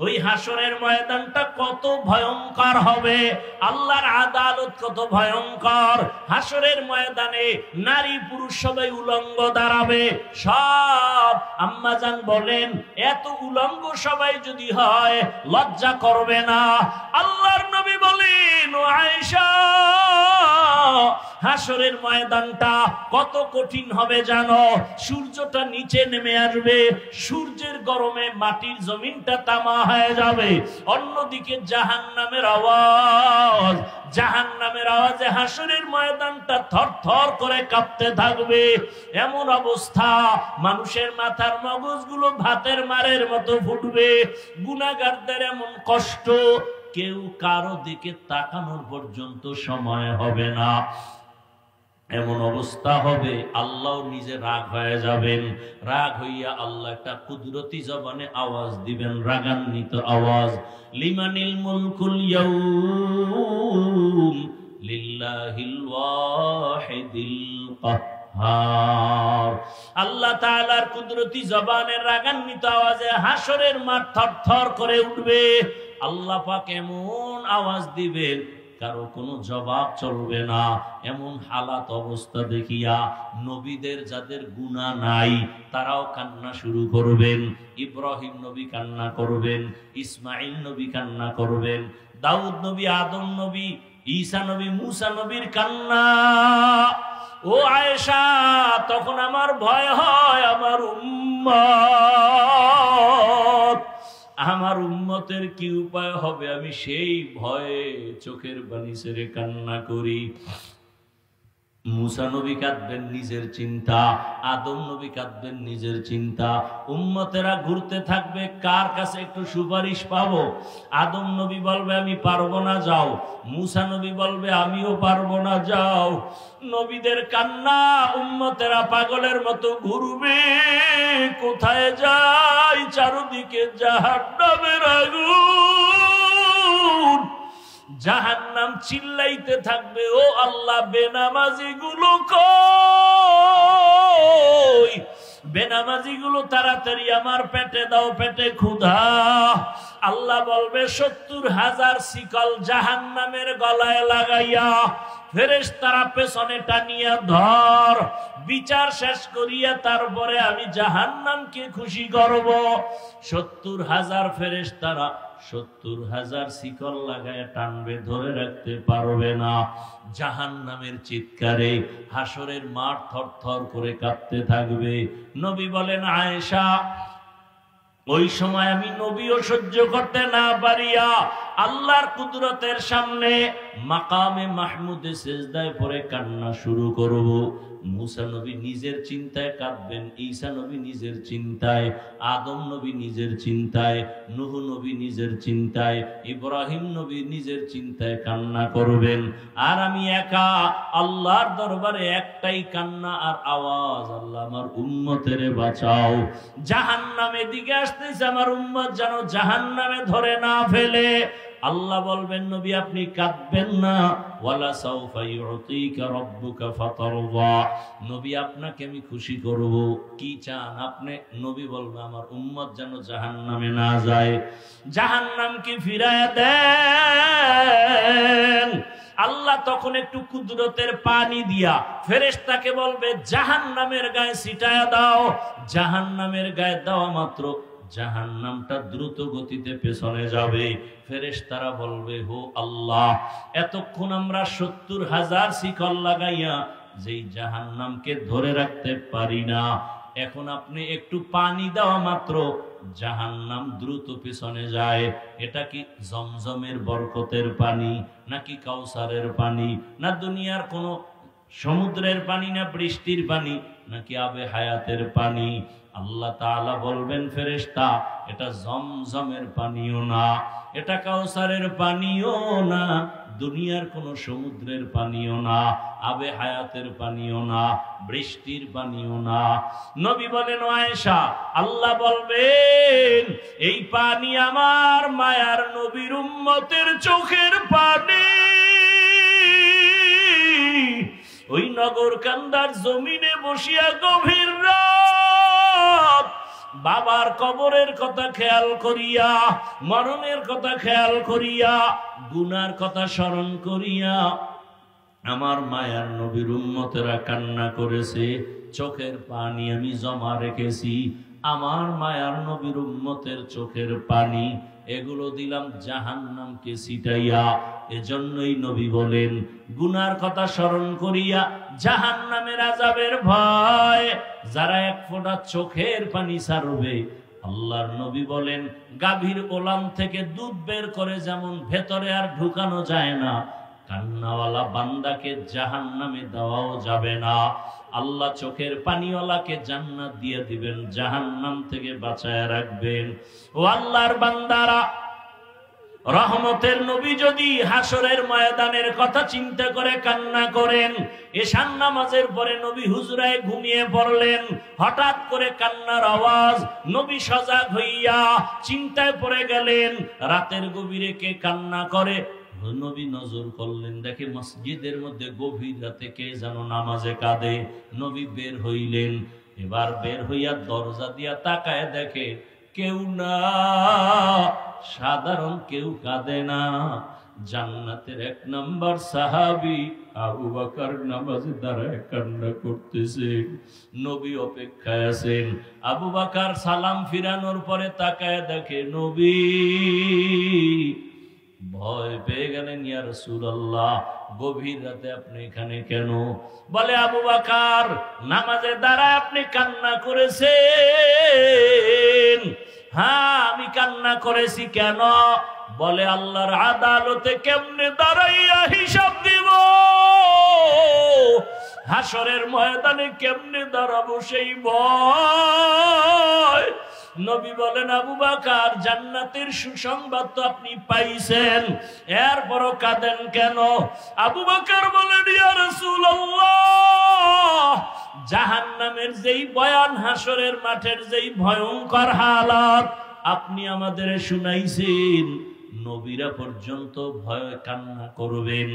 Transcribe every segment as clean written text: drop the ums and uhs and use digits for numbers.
ওই হাসরের ময়দানটা কত ভয়ঙ্কর হবে, আল্লাহর আদালত কত ভয়ঙ্কর। হাসরের ময়দানে নারী পুরুষ সবাই উলঙ্গ দাঁড়াবে। সব আম্মাজান বলেন, এত উলঙ্গ সবাই যদি হয় লজ্জা করবে না? আল্লাহর নবী বলেন, ও আয়েশা, হাসরের ময়দানটা কত কঠিন হবে জানো? সূর্যটা নিচে নেমে আসবে, সূর্যের গরমে মাটির জমিনটা তামা হয়ে যাবে। অন্যদিকে জাহান্নামের আওয়াজ, জাহান্নামের আওয়াজে হাসরের ময়দানটা থরথর করে কাঁপতে থাকবে। এমন অবস্থা, মানুষের মাথার মগজগুলো ভাতের মারের মতো ফুটবে। গুনাহগারদের এমন কষ্ট, কেউ কারো দিকে তাকানোর পর্যন্ত সময় হবে না। এমন অবস্থা হবে, আল্লাহ নিজে রাগ হয়ে যাবেন। রাগ হইয়া আল্লাহ একটা কুদরতি জবানে আওয়াজ দিবেন, রাগান্বিত আওয়াজ, লিমানিল মুলকুল ইয়াউম লিল্লাহিল ওয়াহিদিল কাহ্হার। আল্লাহ তাআলার কুদরতি জবানের রাগান্বিত আওয়াজে হাসরের মাঠ থরথর করে উঠবে। আল্লাহ পাক এমন আওয়াজ দিবেন, কারো কোনো জবাব চলবে না। এমন হালাত অবস্থা দেখিয়া নবীদের যাদের গুনাহ নাই তারাও কান্না শুরু করবেন। ইব্রাহিম নবী কান্না করবেন, ইসমাইল নবী কান্না করবেন, দাউদ নবী, আদম নবী, ঈসা নবী, মুসা নবীর কান্না। ও আয়েশা, তখন আমার ভয় হয় আমার উম্মত, আমার উম্মতের কি উপায় হবে, আমি সেই ভয়ে চোখের পানি ছেড়ে কান্না করি। মুসা নবী কাঁদবেন নিজের চিন্তা, আদম নবী কাঁদবেন নিজের চিন্তা। উম্মতেরা ঘুরতে থাকবে, কার কাছে একটু সুপারিশ পাবো। আদম নবী বলবে আমি পারবো না, যাও। মুসা নবী বলবে আমিও পারবো না, যাও। নবীদের কান্না, উম্মতেরা পাগলের মতো ঘুরবে, কোথায় যায়, চারদিকে জাহান্নামের আগুন। জাহান্নাম চিল্লাইতে থাকবে, ও আল্লাহ, বেনামাজি গুলো কই, বেনামাজি গুলো তাড়াতাড়ি আমার পেটে দাও, পেটে ক্ষুধা। আল্লাহ বলবে ৭০,০০০ শিকল জাহান্নামের গলায় লাগাইয়া ফেরেশতারা পেছনে টানিয়া ধর, বিচার শেষ করিয়া তারপরে আমি জাহান্নামকে খুশি করব। ৭০,০০০ ফেরেশতারা ৭০,০০০ শিকল লাগায় টানবে, ধরে রাখতে পারবে না। জাহান্নামের চিৎকারে হাসরের মাঠ থরথর করে কাঁপতে থাকবে। নবী বলেন, আয়েশা, ওই সময় আমি নবীও সহ্য করতে না পারিয়া আল্লাহর কুদরতের সামনে মাকামে মাহমুদে সিজদায় পড়ে কান্না শুরু করব। মুসা নবী নিজের চিন্তায় কাঁদবেন, ঈসা নবী নিজের চিন্তায়, আদম নবী নিজের চিন্তায়, নূহ নবী নিজের চিন্তায়, ইব্রাহিম নবী নিজের চিন্তায় কান্না করবেন। আর আমি একা আল্লাহর দরবারে একটাই কান্না আর আওয়াজ, আল্লাহ আমার উম্মতেরে বাঁচাও। জাহান্নামে দিকে আসতেছে, আমার উম্মত যেন জাহান্নামে ধরে না ফেলে। আল্লাহ বলবেন, নবী আপনি কাঁদবেন না, ওয়ালা সাউফা ইউতিকা রাব্বুকা ফাতারদা, নবী আপনাকে আমি খুশি করব। কি চান আপনি? নবী বলবে আমার উম্মত যেন জাহান্নামে না যায়, জাহান্নামকে ফিরায়া দেন। আল্লাহ তখন একটু কুদরতের পানি দিয়া ফেরেশতাকে বলবে জাহান্নামের গায়ে ছিটায়া দাও। জাহান্নামের গায়ে দেওয়া মাত্র জাহান্নামটা দ্রুত গতিতে পেছনে যাবে। ফেরেশতারা বলবে, হো আল্লাহ, এতক্ষণ আমরা ৭০,০০০ শিকল লাগাইয়া যেই জাহান্নামকে ধরে রাখতে পারি না, এখন আপনি একটু পানি দেওয়া মাত্র জাহান্নাম দ্রুত পেছনে যায়। এটা কি জমজমের বরকতের পানি, নাকি কাউসারের পানি, না দুনিয়ার কোন সমুদ্রের পানি, না বৃষ্টির পানি, নাকি আবে হায়াতের পানি? আল্লাহ তাআলা বলবেন, ফেরেশতা, এটা জমজমের পানিও না, এটা কাউসারের পানিও না, দুনিয়ার কোন সমুদ্রের পানিও না, আবে হায়াতের পানিও না, বৃষ্টির পানিও না। নবী বলেন, আয়েশা, আল্লাহ বলবেন এই পানি আমার মায়ার নবীর উম্মতের চোখের পানি। ওই নগর কান্দার জমিনে বসিয়া গভীর রাত বাবার কবরের কথা খেয়াল করিয়া, মরণের কথা খেয়াল করিয়া, গুনার কথা স্মরণ করিয়া আমার মায়ার নবীর উম্মতেরা কান্না করেছে, চোখের পানি আমি জমা রেখেছি। আমার মায়ার নবীর উম্মতের চোখের পানি এগুলো দিলাম জাহান্নামকে ছিটাইয়া। এজন্যই নবী বলেন, গুনার কথা স্মরণ করিয়া জাহান্নামের আযাবের ভয় যারা এক ফোঁটা চোখের পানি ছাড়বে, আল্লাহর নবী বলেন গাভীর ওলান থেকে দুধ বের করে যেমন ভেতরে আর ঢুকানো যায় না, কান্নাওয়ালা বান্দাকে জাহান্নামে দেওয়াও যাবে না। আল্লাহ চোখের পানিওয়ালাকে জান্নাত দিয়ে দিবেন, জাহান্নাম থেকে বাঁচায় রাখবেন। ও আল্লাহর বান্দারা, রহমতের নবী যদি হাসরের ময়দানের কথা চিন্তা করে কান্না করেন, এশার নামাজের পরে নবী হুজরায় ঘুমিয়ে পড়লেন, হঠাৎ করে কান্নার আওয়াজ, নবী সজাগ হইয়া চিন্তায় পড়ে গেলেন, রাতের গভীরে কে কান্না করে। নবী নজর করলেন, দেখে মসজিদের মধ্যে গভীর রাতে কে যেন নামাজে কাঁদে। নবী বের হইলেন, এবার বের হইয়া দরজা দিয়া তাকায় দেখে কেউ না, সাধারণ কেউ কাঁদে না, জান্নাতের 1 নম্বর সাহাবী আবু বকর নামাজে দাঁড়ায় কান্না করতেছে। নবী অপেক্ষায় আছেন। আবু বকর সালাম ফিরানোর পরে তাকায় দেখে নবী। ভয় পেয়ে গেলেন, ইয়া রাসূলুল্লাহ, গভীর রাতে আপনি এখানে কেন? বলে, আবু বকর নামাজে দাঁড়ায় আপনি কান্না করেছেন। হ্যাঁ, আমি কান্না করেছি। কেন? বলে, আল্লাহর আদালতে কেমনে দাঁড়াইয়া হিসাব দিব, হাসরের ময়দানে কেমনে দাঁড়াবো সেই ভয়। নবী বলেন, আবু বকর জান্নাতের সুসংবাদ তো আপনি পাইছেন, এরপরও কাঁদেন কেন? আবু বকর বলেন, ইয়া রাসূলুল্লাহ, জাহান্নামের যেই বয়ান, হাসরের মাঠের যেই ভয়ঙ্কর হালাত আপনি আমাদের শুনাইছেন, নবীরা পর্যন্ত ভয় কান্না করবেন।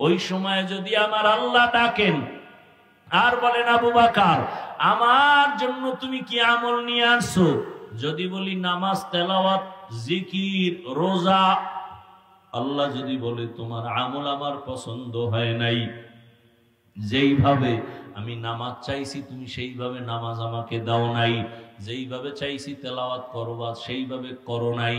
ওই সময় যদি আমার আল্লাহ ডাকেন আর বলেন, আবু বকর আমার জন্য তুমি কি আমল নিয়ে আসছো? যদি বলি নামাজ, তেলাওয়াত, জিকির, রোজা, আল্লাহ যদি বলে তোমার আমল আমার পছন্দ হয় নাই, যেইভাবে আমি নামাজ চাইছি তুমি সেইভাবে নামাজ আমাকে দাও নাই, যেইভাবে চাইছি তেলাওয়াত করবা সেইভাবে করো নাই,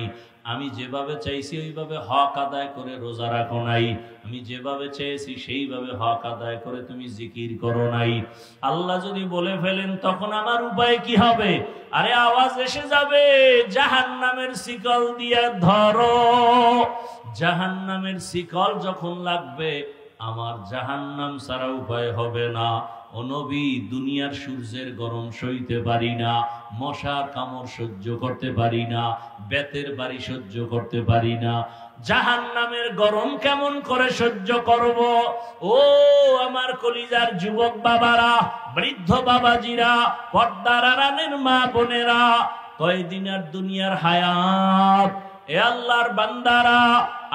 আমি যেভাবে চাইছি ওইভাবে হক আদায় করে রোজা রাখো নাই, আমি যেভাবে চেয়েছি সেইভাবে হক আদায় করে তুমি জিকির করো নাই, আল্লাহ যদি বলে ফেলেন তখন আমার উপায় কি হবে? আরে আওয়াজ এসে যাবে, জাহান্নামের শিকল দিয়ে ধরো। জাহান্নামের শিকল যখন লাগবে, আমার জাহান্নাম ছাড়া উপায় হবে না। ও নবী, দুনিয়ার সূর্যের গরম সইতে পারি না, মশার কামড় সহ্য করতে পারি না, বেতের বাড়ি সহ্য করতে পারি না, জাহান্নামের গরম কেমন করে সহ্য করব? ও আমার কলিজার যুবক বাবারা, বৃদ্ধ বাবাজিরা, পর্দার আড়ালের মা বোনেরা, কয়দিন আর দুনিয়ার হায়াত। এ আল্লাহর বান্দারা,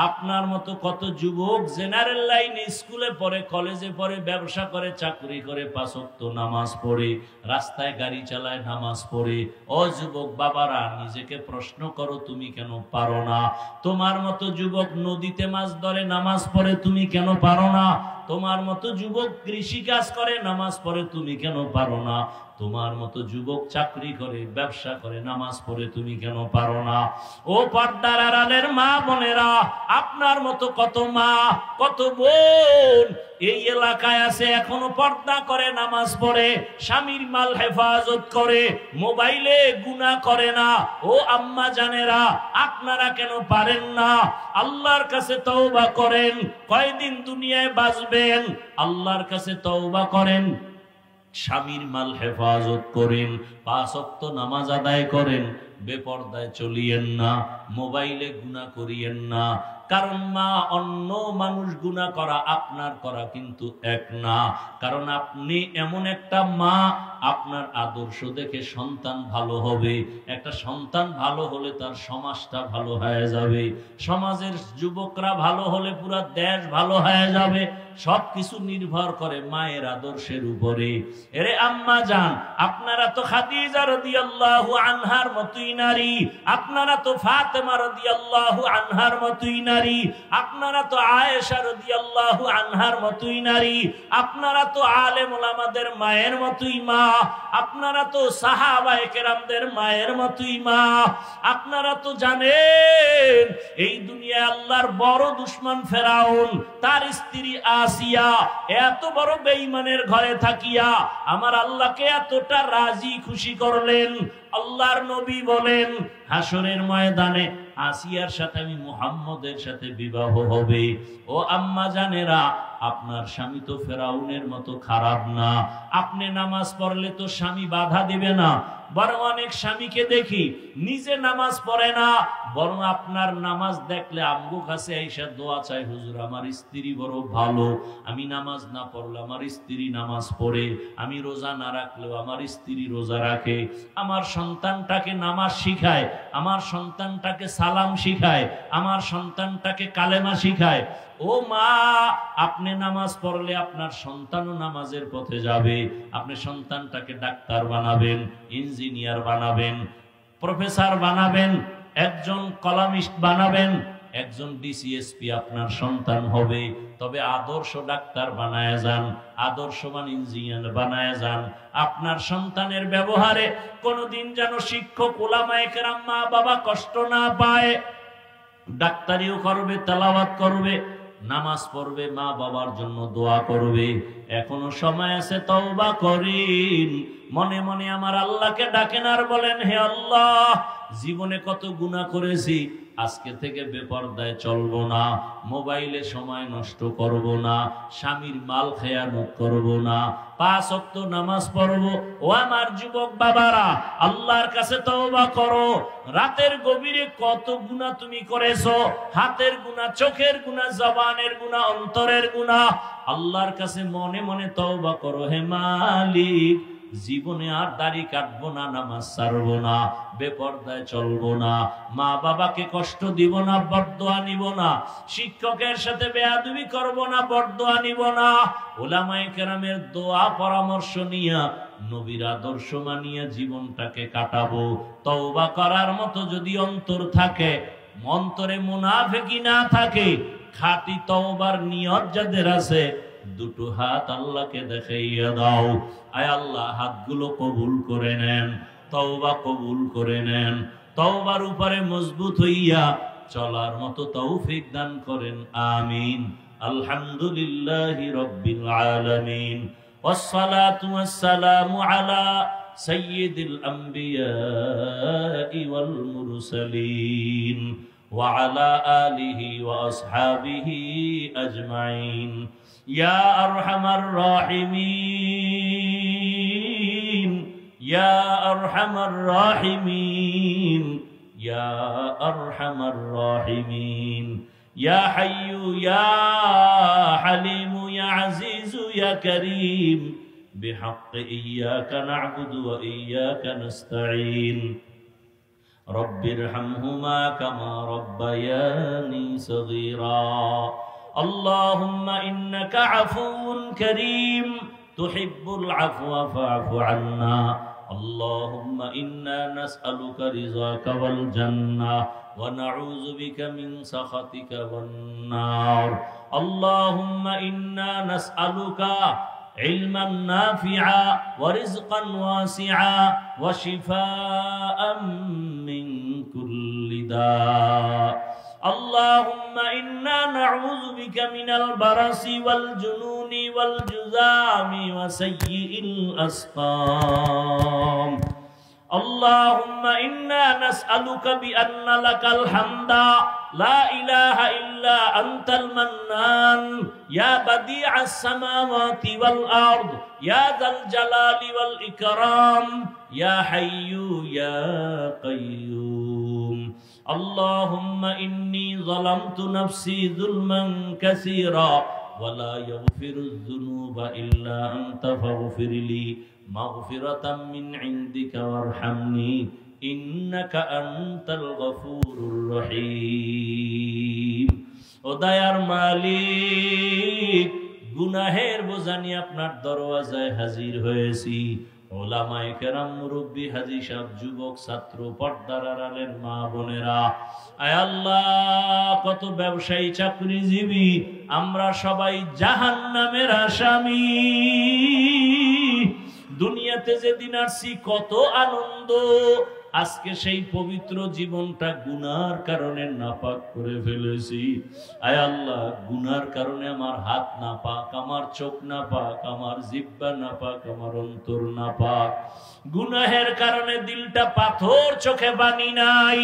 আপনার মতো কত যুবক জেনারেল লাইনে স্কুলে পড়ে, কলেজে পড়ে, ব্যবসা করে, চাকরি করে, 5 ওয়াক্ত নামাজ পড়ে, রাস্তায় গাড়ি চালায়, নামাজ পড়ে। ও যুবক বাবারা, নিজেকে প্রশ্ন করো, তুমি কেন পারো না? তোমার মতো যুবক নদীতে মাছ ধরে, নামাজ পড়ে, তুমি কেন পারো না? তোমার মতো যুবক কৃষি কাজ করে, নামাজ পড়ে, তুমি কেন পারো না? তোমার মতো যুবক চাকরি করে, ব্যবসা করে, নামাজ পড়ে, তুমি কেন পারো না? ও পর্দার আড়ালের মা বোনেরা, আপনার মতো কত মা, কত বোন এই এলাকায় আছে, এখনো পর্দা করে, নামাজ পড়ে, স্বামীর মাল হেফাজত করে, মোবাইলে গুনাহ করে না। ও আম্মা জানেরা, আপনারা কেন পারেন না? আল্লাহর কাছে তওবা করেন। কয়দিন দুনিয়ায় বাঁচবেন? আল্লাহর কাছে তওবা করেন, স্বামীর মাল হেফাজত করেন, 5 ওয়াক্ত নামাজ আদায় করেন, বেপরদায় চলিয়েন না, মোবাইলে গুনাহ করিয়েন না। কারণ মা অন্য মানুষ গুনাহ করা আপনার করা কিন্তু এক না। কারণ আপনি এমন একটা মা, আপনার আদর্শ দেখে সন্তান ভালো হবে। একটা সন্তান ভালো হলে তার সমাজটা ভালো হয়ে যাবে, সমাজের যুবকরা ভালো হলে পুরো দেশ ভালো হয়ে যাবে। সবকিছু নির্ভর করে মায়ের আদর্শের উপরে। এরে আম্মা জান, আপনারা তো খাদিজা রাদিয়াল্লাহু আনহার মতোই নারী, আপনারা তো ফাতেমা রাদিয়াল্লাহু আনহার মতোই নারী, আপনারা তো আয়েশা রাদিয়াল্লাহু আনহার মতোই নারী, আপনারা তো আলেম ওলামাদের মায়ের মতোই মা, আপনারা তো সাহাবায়ে কেরামদের মায়ের মতোই মা। আপনারা তো জানেন এই দুনিয়ায় আল্লাহর বড় দুশমন ফেরাউন, তার স্ত্রী আসিয়া এত বড় বেঈমানের ঘরে থাকিয়া আমার আল্লাহকে এতটা রাজি খুশি করলেন। আল্লাহর নবী বলেন হাসরের ময়দানে আসিয়ার সাথে আমি মুহাম্মদের সাথে বিবাহ হবে। ও আম্মা জানেরা, আপনার স্বামী তো ফেরাউনের মতো খারাপ না। আপনি নামাজ পড়লে তো স্বামী বাধা দিবে না। বরং অনেক স্বামীকে দেখি নিজে নামাজ পড়ে না, বরং আপনার নামাজ দেখলে আমগো কাছে আইসা দোয়া চাই, হুজুর আমার স্ত্রী বড় ভালো, আমি নামাজ না পড়লে আমার স্ত্রী নামাজ পড়ে, আমি রোজা না রাখলেও আমার স্ত্রী রোজা রাখে, আমার সন্তানটাকে নামাজ শিখায়, আমার সন্তানটাকে সালাম শিখায়, আমার সন্তানটাকে কালেমা শিখায়। ও মা, আপনি নামাজ পড়লে আপনার সন্তানও নামাজের পথে যাবে। আপনি সন্তানটাকে ডাক্তার বানাবেন, ইঞ্জিনিয়ার বানাবেন, প্রফেসর বানাবেন, একজন কলামিস্ট বানাবেন, একজন ডিসিএসপি আপনার সন্তান হবে। তবে আদর্শ ডাক্তার বানায় যান, আদর্শবান ইঞ্জিনিয়ার বানায় যান। আপনার সন্তানের ব্যবহারে কোনোদিন যেন শিক্ষক ওলামায়ে কেরাম মা বাবা কষ্ট না পায়। ডাক্তারিও করবে, তেলাওয়াত করবে, নামাজ পড়বে, মা বাবার জন্য দোয়া করবে। এখনো সময় আছে, তওবা করেন। মনে মনে আমার আল্লাহকে ডাকেন আর বলেন, হে আল্লাহ, জীবনে কত গুনাহ করেছি, আজকে থেকে বেপরদায় চলবো না, মোবাইলে সময় নষ্ট করব না, স্বামীর মাল খেয়ানত করব না, 5 ওয়াক্ত নামাজ পড়বো। ও আমার যুবক বাবারা, আল্লাহর কাছে তওবা করো। রাতের গভীরে কত গুনাহ তুমি করেছো, হাতের গুনাহ, চোখের গুনাহ, জবানের গুনাহ, অন্তরের গুনাহ। আল্লাহর কাছে মনে মনে তওবা করো, হে মালিক, জীবনে আর দাড়ি কাটবো না, নামাজ ছাড়বো না, বেপরদায় চলবো না, মা বাবাকে কষ্ট দিব না, বরদোয়া নিব না, শিক্ষকের সাথে বেয়াদবি করব না, বরদোয়া নিব না, উলামায়ে কেরামের দোয়া পরামর্শ নিয়া নবীর আদর্শ মানিয়া জীবনটাকে কাটাবো। তওবা করার মতো যদি অন্তর থাকে, অন্তরে মুনাফিকি না থাকে, খাঁটি তওবার নিয়ত যাদের আছে, দুটো হাত আল্লাহকে দেখাইয়া দাও। আয় আল্লাহ, হাতগুলো কবুল করে নেন, তওবা কবুল করে নেন, তওবার উপরে মজবুত হইয়া চলার মতো তৌফিক দান করেন, আমিন। আলহামদুলিল্লাহি রাব্বিল আলামিন, ওয়াসসালাতু ওয়াসসালামু আলা সাইয়্যিদিল আম্বিয়াই ওয়াল মুরসালিন ওয়া আলা আলিহি ওয়া আসহাবিহি আজমাইন। ইয়া আরহামার রাহিমিন, ইয়া আরহামার রাহিমিন, ইয়া আরহামার রাহিমিন, ইয়া হাইয়্যু ইয়া হালিমু ইয়া আজিজু ইয়া কারীম, বিহাক্কি ইয়্যাকা না'বুদু ওয়া ইয়্যাকা নাস্তাঈন। রব্বিরহামহুমা কামা রাব্বায়ানি সগীরা। اللهم إنك عفو كريم تحب العفو فاعف عنا. اللهم إنا نسألك رضاك والجنة ونعوذ بك من سخطك والنار. اللهم إنا نسألك علما نافعا ورزقا واسعا وشفاء من كل داء. اللهم إنا نعوذ بك من البرص والجنون والجذام وسيء الأسقام. اللهم إنا نسألك بأن لك الحمد لا إله إلا أنت المنان يا بديع السماوات والأرض يا ذا الجلال والإكرام يا حي يا قيوم. আল্লাহুম্মা ইন্নী যালামতু নাফসি যুলমান কাসীরা ওয়া লা ইয়াগফিরুয যুনুবা ইল্লা আনতা ফাগফিরলি মাগফিরাতাম মিন ইনদিকা ওয়ারহামনি ইন্নাকা আনতাল গফুরুর রহিম। ও দয়ার মালিক, গুনাহের বোঝা নিয়ে আপনার দরওয়াজায় হাজির হয়েছি। ওলামায়ে কেরাম, মুরব্বী, হাজী সাহেব, যুবক, ছাত্র, পর্দার আড়ালের মা বোনেরা, আয় আল্লাহ, কত ব্যবসায়ী, চাকরিজীবী, আমরা সবাই জাহান্নামের আসামি। দুনিয়াতে যেদিন আসছি কত আনন্দ, আজকে সেই পবিত্র জীবনটা গুনার কারণে নাপাক করে ফেলেছি। আয় আল্লাহ, গুনার কারণে আমার হাত নাপাক, আমার চোখ নাপাক, আমার জিহ্বা নাপাক, আমার অন্তর নাপাক। গুনাহের কারণে দিলটা পাথর, চোখে পানি নাই।